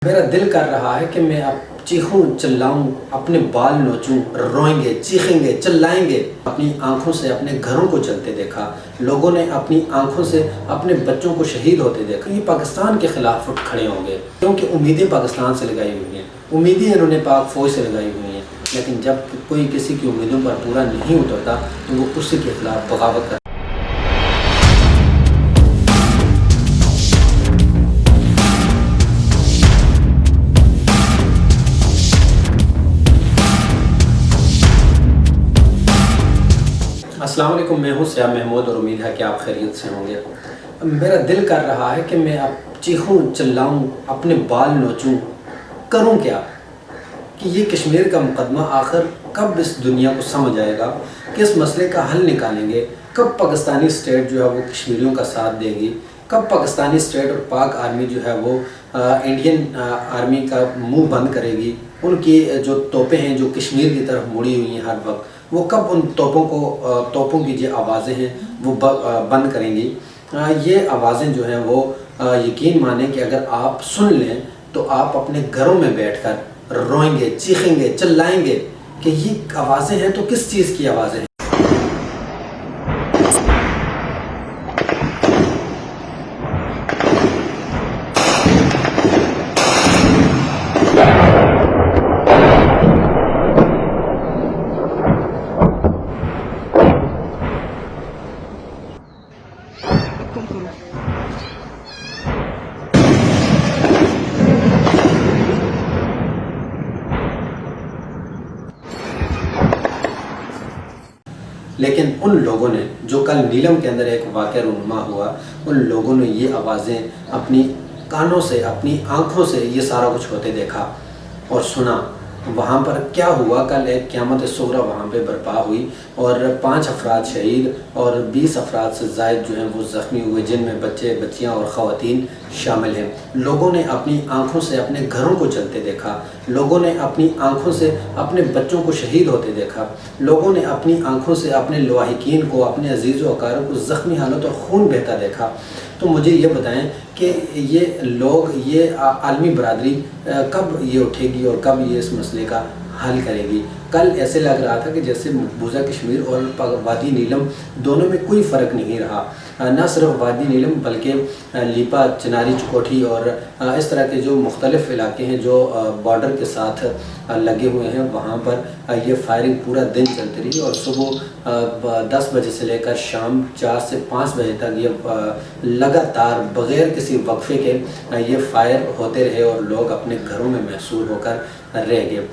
میرا دل کر رہا ہے کہ میں اب چیخوں چلاؤں، اپنے بال نوچوں، روئیں گے، چیخیں گے، چلائیں گے۔ اپنی آنکھوں سے اپنے گھروں کو جلتے دیکھا، لوگوں نے اپنی آنکھوں سے اپنے بچوں کو شہید ہوتے دیکھا۔ یہ پاکستان کے خلاف اٹھ کھڑے ہوں گے کیونکہ امیدیں پاکستان سے لگائی ہوئی ہیں، امیدیں انہوں نے پاک فوج سے لگائی ہوئی ہیں، لیکن جب کوئی کسی کی امیدوں پر پورا نہیں اترتا تو وہ اسی کے خلاف بغاوت کرتا ہے۔ السلام علیکم، میں ہوں سیاہ محمود اور امید ہے کہ آپ خیریت سے ہوں گے۔ میرا دل کر رہا ہے کہ میں اب چیخوں چلاؤں، اپنے بال نوچوں، کروں کیا؟ کہ یہ کشمیر کا مقدمہ آخر کب اس دنیا کو سمجھ آئے گا کہ اس مسئلے کا حل نکالیں گے؟ کب پاکستانی اسٹیٹ جو ہے وہ کشمیریوں کا ساتھ دے گی؟ کب پاکستانی اسٹیٹ اور پاک آرمی جو ہے وہ انڈین آرمی کا منہ بند کرے گی؟ ان کی جو توپیں ہیں جو کشمیر کی طرف مڑی ہوئی ہیں ہر وقت، وہ کب ان توپوں کی جو آوازیں ہیں وہ بند کریں گی؟ یہ آوازیں جو ہیں وہ یقین مانیں کہ اگر آپ سن لیں تو آپ اپنے گھروں میں بیٹھ کر روئیں گے، چیخیں گے، چلائیں گے کہ یہ آوازیں ہیں تو کس چیز کی آوازیں ہیں؟ لیکن ان لوگوں نے جو کل نیلم کے اندر ایک واقعہ رونما ہوا، ان لوگوں نے یہ آوازیں اپنی کانوں سے، اپنی آنکھوں سے یہ سارا کچھ ہوتے دیکھا اور سنا۔ وہاں پر کیا ہوا؟ کل ایک قیامت صغریٰ وہاں پہ برپا ہوئی اور 5 افراد شہید اور 20 افراد سے زائد جو ہیں وہ زخمی ہوئے، جن میں بچے، بچیاں اور خواتین شامل ہیں۔ لوگوں نے اپنی آنکھوں سے اپنے گھروں کو جلتے دیکھا، لوگوں نے اپنی آنکھوں سے اپنے بچوں کو شہید ہوتے دیکھا، لوگوں نے اپنی آنکھوں سے اپنے لواحقین کو، اپنے عزیز و اقارب کو زخمی حالت اور خون بہتا دیکھا۔ تو مجھے یہ بتائیں کہ یہ لوگ، یہ عالمی برادری کب یہ اٹھے گی اور کب یہ اس مسئلے کا حل کرے گی؟ کل ایسے لگ رہا تھا کہ جیسے مقبوضہ کشمیر اور وادی نیلم دونوں میں کوئی فرق نہیں رہا۔ نہ صرف وادی نیلم بلکہ لیپا، چناری چکوٹھی اور اس طرح کے جو مختلف علاقے ہیں جو بارڈر کے ساتھ لگے ہوئے ہیں، وہاں پر یہ فائرنگ پورا دن چلتی رہی اور صبح 10 بجے سے لے کر شام 4 سے 5 بجے تک یہ لگاتار بغیر کسی وقفے کے یہ فائر ہوتے رہے اور لوگ اپنے گھروں میں محصور ہو کر رہ گئے۔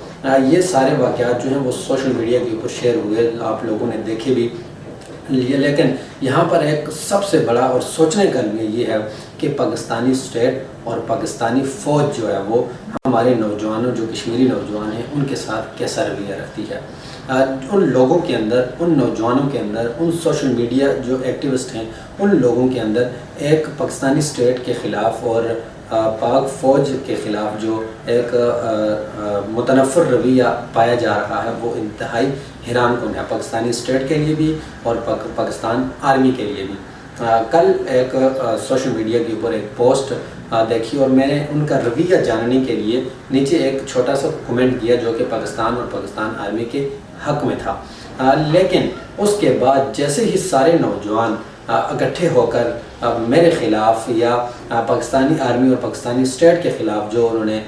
یہ سارے واقعات جو ہیں وہ سوشل میڈیا کے اوپر شیئر ہوئے، آپ لوگوں نے دیکھے بھی، لیکن یہاں پر ایک سب سے بڑا اور سوچنے کا لیے یہ ہے کہ پاکستانی اسٹیٹ اور پاکستانی فوج جو ہے وہ ہمارے نوجوانوں، جو کشمیری نوجوان ہیں، ان کے ساتھ کیسا رویہ رکھتی ہے۔ ان لوگوں کے اندر، ان نوجوانوں کے اندر، ان سوشل میڈیا جو ایکٹیوسٹ ہیں، ان لوگوں کے اندر ایک پاکستانی اسٹیٹ کے خلاف اور پاک فوج کے خلاف جو ایک متنفر رویہ پایا جا رہا ہے وہ انتہائی حیران کن ہے، پاکستانی اسٹیٹ کے لیے بھی اور پاکستان آرمی کے لیے بھی۔ کل ایک سوشل میڈیا کے اوپر ایک پوسٹ دیکھی اور میں نے ان کا رویہ جاننے کے لیے نیچے ایک چھوٹا سا کمنٹ کیا جو کہ پاکستان اور پاکستان آرمی کے حق میں تھا، لیکن اس کے بعد جیسے ہی سارے نوجوان اکٹھے ہو کر میرے خلاف یا پاکستانی آرمی اور پاکستانی اسٹیٹ کے خلاف جو انہوں نے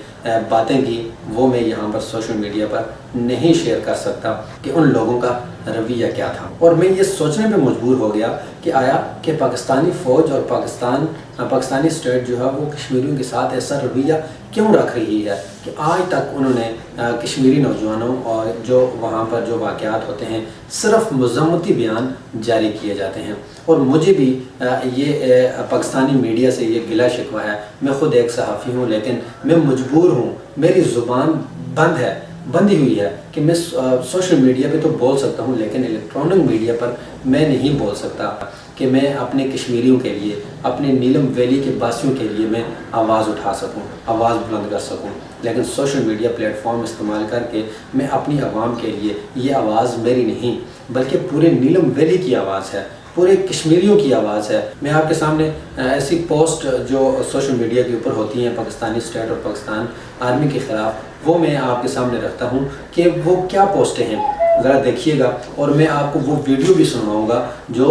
باتیں کی، وہ میں یہاں پر سوشل میڈیا پر نہیں شیئر کر سکتا کہ ان لوگوں کا رویہ کیا تھا۔ اور میں یہ سوچنے پہ مجبور ہو گیا کہ آیا کہ پاکستانی فوج اور پاکستانی اسٹیٹ جو ہے وہ کشمیریوں کے ساتھ ایسا رویہ کیوں رکھ رہی ہے کہ آج تک انہوں نے کشمیری نوجوانوں اور جو وہاں پر جو واقعات ہوتے ہیں صرف مذمتی بیان جاری کیے جاتے ہیں۔ اور مجھے بھی یہ پاکستانی میڈیا سے یہ گلہ شکوہ ہے، میں خود ایک صحافی ہوں لیکن میں مجبور ہوں، میری زبان بندی ہوئی ہے کہ میں سوشل میڈیا پہ تو بول سکتا ہوں لیکن الیکٹرانک میڈیا پر میں نہیں بول سکتا کہ میں اپنے کشمیریوں کے لیے، اپنے نیلم ویلی کے باسیوں کے لیے میں آواز اٹھا سکوں، آواز بلند کر سکوں، لیکن سوشل میڈیا پلیٹ فارم استعمال کر کے میں اپنی عوام کے لیے، یہ آواز میری نہیں بلکہ پورے نیلم ویلی کی آواز ہے، پورے کشمیریوں کی آواز ہے۔ میں آپ کے سامنے ایسی پوسٹ جو سوشل میڈیا کے اوپر ہوتی ہیں پاکستانی اسٹیٹ اور پاکستان آرمی کے خلاف، وہ میں آپ کے سامنے رکھتا ہوں کہ وہ کیا پوسٹیں ہیں، ذرا دیکھیے گا، اور میں آپ کو وہ ویڈیو بھی سنواؤں گا جو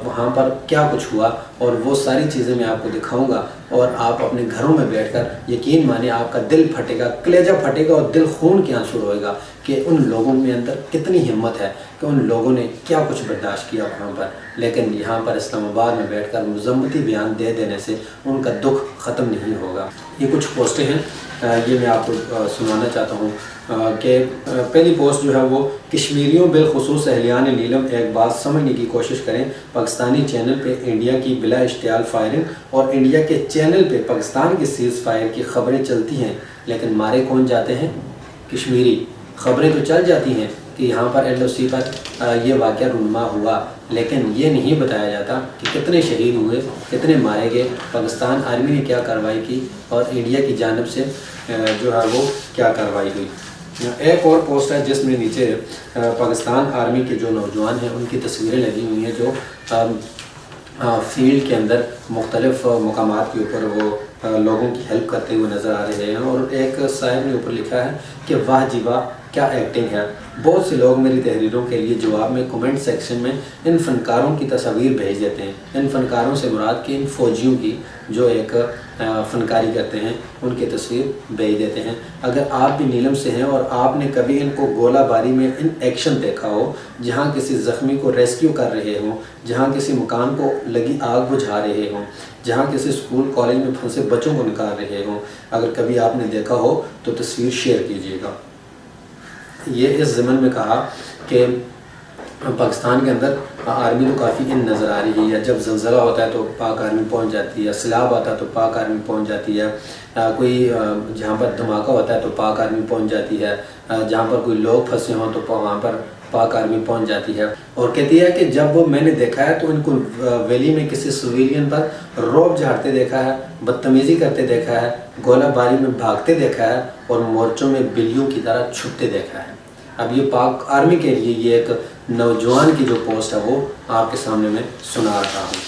وہاں پر کیا کچھ ہوا، اور وہ ساری چیزیں میں آپ کو دکھاؤں گا، اور آپ اپنے گھروں میں بیٹھ کر یقین مانیں آپ کا دل پھٹے گا، کلیجہ پھٹے گا، اور دل خون کے آنسو روئے گا کہ ان لوگوں میں اندر کتنی ہمت ہے کہ ان لوگوں نے کیا کچھ برداشت کیا وہاں پر، لیکن یہاں پر اسلام آباد میں بیٹھ کر مذمتی بیان دے دینے سے ان کا دکھ ختم نہیں ہوگا۔ یہ کچھ پوسٹیں ہیں، یہ میں آپ کو سنانا چاہتا ہوں کہ پہلی پوسٹ جو ہے وہ کشمیریوں بالخصوص اہلیان نیلم ایک بات سمجھنے کی کوشش کریں، پاکستانی چینل پہ انڈیا کی بلا اشتعال فائرنگ اور انڈیا کے چینل پہ پاکستان کی سیز فائر کی خبریں چلتی ہیں، لیکن مارے کون جاتے ہیں؟ کشمیری۔ خبریں تو چل جاتی ہیں کہ یہاں پر LOC پر یہ واقعہ رونما ہوا، لیکن یہ نہیں بتایا جاتا کہ کتنے شہید ہوئے، کتنے مارے گئے، پاکستان آرمی نے کیا کارروائی کی، اور انڈیا کی جانب سے جو ہے وہ کیا کارروائی ہوئی۔ ایک اور پوسٹ ہے جس میں نیچے پاکستان آرمی کے جو نوجوان ہیں ان کی تصویریں لگی ہوئی ہیں جو فیلڈ کے اندر مختلف مقامات کے اوپر وہ لوگوں کی ہیلپ کرتے ہوئے نظر آ رہے ہیں، اور ایک صاحب نے اوپر لکھا ہے کہ واہ جی واہ کیا ایکٹنگ ہے۔ بہت سے لوگ میری تحریروں کے لیے جواب میں کمنٹ سیکشن میں ان فنکاروں کی تصاویر بھیج دیتے ہیں۔ ان فنکاروں سے مراد کہ ان فوجیوں کی جو ایک فنکاری کرتے ہیں ان کی تصویر بھیج دیتے ہیں۔ اگر آپ بھی نیلم سے ہیں اور آپ نے کبھی ان کو گولہ باری میں ان ایکشن دیکھا ہو، جہاں کسی زخمی کو ریسکیو کر رہے ہوں، جہاں کسی مکان کو لگی آگ بجھا رہے ہوں، جہاں کسی اسکول کالج میں پھنسے بچوں کو نکال رہے ہوں، اگر کبھی آپ نے دیکھا ہو تو تصویر شیئر کیجیے گا۔ یہ اس ضمن میں کہا کہ پاکستان کے اندر آرمی تو کافی ان نظر آ رہی ہے، جب زلزلہ ہوتا ہے تو پاک آرمی پہنچ جاتی ہے، سیلاب آتا ہے تو پاک آرمی پہنچ جاتی ہے، کوئی جہاں پر دھماکہ ہوتا ہے تو پاک آرمی پہنچ جاتی ہے، جہاں پر کوئی لوگ پھنسے ہوں تو وہاں پر پاک آرمی پہنچ جاتی ہے، اور کہتی ہے کہ جب میں نے دیکھا ہے تو ان کو ویلی میں کسی سویلین پر روب جھاڑتے دیکھا ہے، بدتمیزی کرتے دیکھا ہے، گولہ باری میں بھاگتے دیکھا ہے، اور مورچوں میں بلیوں کی طرح چھپتے دیکھا ہے۔ اب یہ پاک آرمی کے لیے یہ ایک نوجوان کی جو پوسٹ ہے وہ آپ کے سامنے میں سنا رہا ہوں۔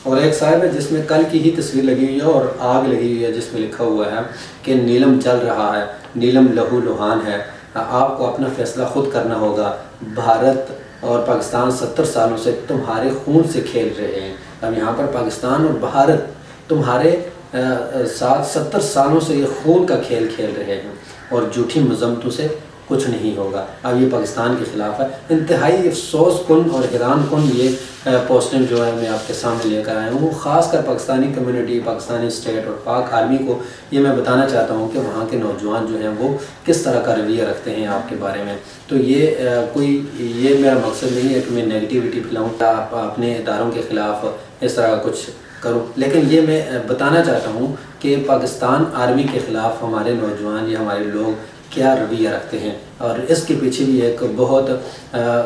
اور ایک صاحب ہے جس میں کل کی ہی تصویر لگی ہوئی ہے اور آگ لگی ہوئی ہے، جس میں لکھا ہوا ہے کہ نیلم جل رہا ہے، نیلم لہو لہان ہے، آپ کو اپنا فیصلہ خود کرنا ہوگا، بھارت اور پاکستان 70 سالوں سے تمہارے خون سے کھیل رہے ہیں۔ اب یہاں پر پاکستان اور بھارت تمہارے ساتھ 70 سالوں سے یہ خون کا کھیل کھیل رہے ہیں، اور جھوٹی مذمتوں سے کچھ نہیں ہوگا۔ اب یہ پاکستان کے خلاف ہے۔ انتہائی افسوس کن اور حیران کن یہ پوسٹنگ جو ہے میں آپ کے سامنے لے کر آیا ہوں، خاص کر پاکستانی کمیونٹی، پاکستانی اسٹیٹ اور پاک آرمی کو یہ میں بتانا چاہتا ہوں کہ وہاں کے نوجوان جو ہیں وہ کس طرح کا رویہ رکھتے ہیں آپ کے بارے میں۔ تو یہ میرا مقصد نہیں ہے کہ میں نیگیٹیوٹی پھیلاؤں، آپ اپنے اداروں کے خلاف اس طرح کچھ کروں، لیکن یہ میں بتانا چاہتا ہوں کہ پاکستان آرمی کے خلاف ہمارے نوجوان یا ہمارے لوگ کیا رویہ رکھتے ہیں، اور اس کے پیچھے بھی ایک بہت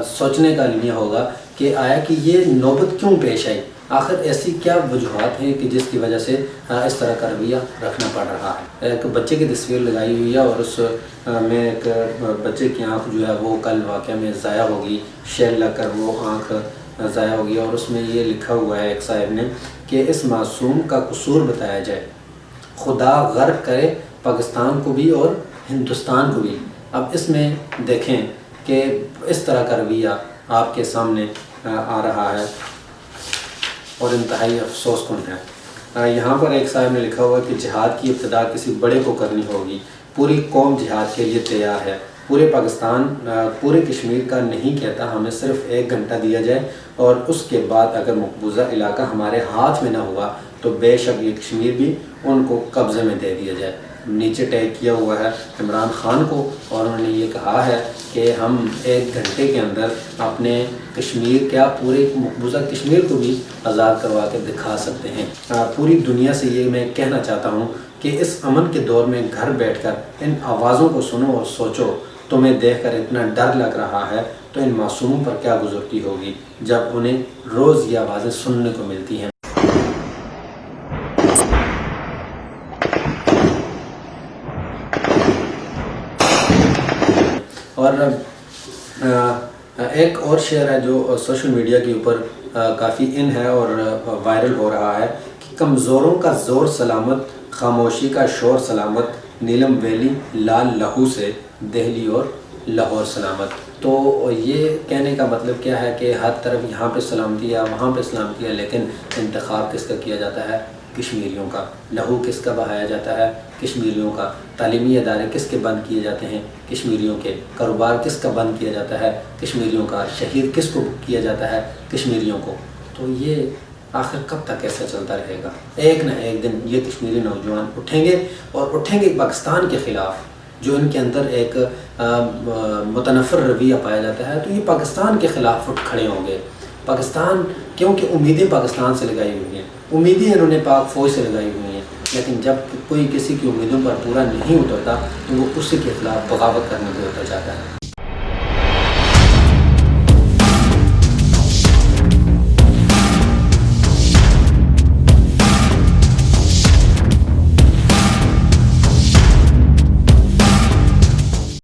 سوچنے کا لیے ہوگا کہ آیا کہ یہ نوبت کیوں پیش آئی، آخر ایسی کیا وجوہات ہیں کہ جس کی وجہ سے اس طرح کا رویہ رکھنا پڑ رہا ہے۔ ایک بچے کی تصویر لگائی ہوئی ہے، اور اس میں ایک بچے کی آنکھ جو ہے وہ کل واقعہ میں ضائع ہوگی، شیل لگ کر وہ آنکھ ضائع ہوگی، اور اس میں یہ لکھا ہوا ہے ایک صاحب نے کہ اس معصوم کا قصور بتایا جائے، خدا غرق کرے پاکستان کو بھی اور ہندوستان کو بھی۔ اب اس میں دیکھیں کہ اس طرح کا رویہ آپ کے سامنے آ رہا ہے اور انتہائی افسوس کن ہے۔ یہاں پر ایک صاحب نے لکھا ہوا کہ جہاد کی ابتدا کسی بڑے کو کرنی ہوگی، پوری قوم جہاد کے لیے تیار ہے، پورے پاکستان پورے کشمیر کا نہیں کہتا، ہمیں صرف 1 گھنٹہ دیا جائے، اور اس کے بعد اگر مقبوضہ علاقہ ہمارے ہاتھ میں نہ ہوا تو بے شک یہ کشمیر بھی ان کو قبضے میں دے دیا جائے۔ نیچے ٹیگ کیا ہوا ہے عمران خان کو، اور انہوں نے یہ کہا ہے کہ ہم 1 گھنٹے کے اندر اپنے کشمیر کیا پورے مقبوضہ کشمیر کو بھی آزاد کروا کے دکھا سکتے ہیں۔ پوری دنیا سے یہ میں کہنا چاہتا ہوں کہ اس امن کے دور میں گھر بیٹھ کر ان آوازوں کو سنو اور سوچو، تمہیں دیکھ کر اتنا ڈر لگ رہا ہے تو ان معصوموں پر کیا گزرتی ہوگی جب انہیں روز یہ آوازیں سننے کو ملتی ہیں۔ اور ایک اور شعر ہے جو سوشل میڈیا کے اوپر کافی ان ہے اور وائرل ہو رہا ہے کہ کمزوروں کا زور سلامت، خاموشی کا شور سلامت، نیلم ویلی لال لہو سے دہلی اور لاہور سلامت۔ تو یہ کہنے کا مطلب کیا ہے کہ ہر طرف یہاں پہ سلامتی ہے، وہاں پہ سلامتی ہے، لیکن انتخاب کس کا کیا جاتا ہے؟ کشمیریوں کا۔ لہو کس کا بہایا جاتا ہے؟ کشمیریوں کا۔ تعلیمی ادارے کس کے بند کیے جاتے ہیں؟ کشمیریوں کے۔ کاروبار کس کا بند کیا جاتا ہے؟ کشمیریوں کا۔ شہید کس کو کیا جاتا ہے؟ کشمیریوں کو۔ تو یہ آخر کب تک ایسا چلتا رہے گا؟ ایک نہ ایک دن یہ کشمیری نوجوان اٹھیں گے، اور اٹھیں گے پاکستان کے خلاف۔ جو ان کے اندر ایک متنفر رویہ پایا جاتا ہے، تو یہ پاکستان کے خلاف اٹھ کھڑے ہوں گے۔ پاکستان، کیونکہ امیدیں پاکستان سے لگائی ہوئی ہیں، امیدیں انہوں نے پاک فوج سے لگائی ہوئی ہیں، لیکن جب کوئی کسی کی امیدوں پر پورا نہیں اترتا تو وہ اسی کے خلاف بغاوت کرنے کو اتر جاتا ہے۔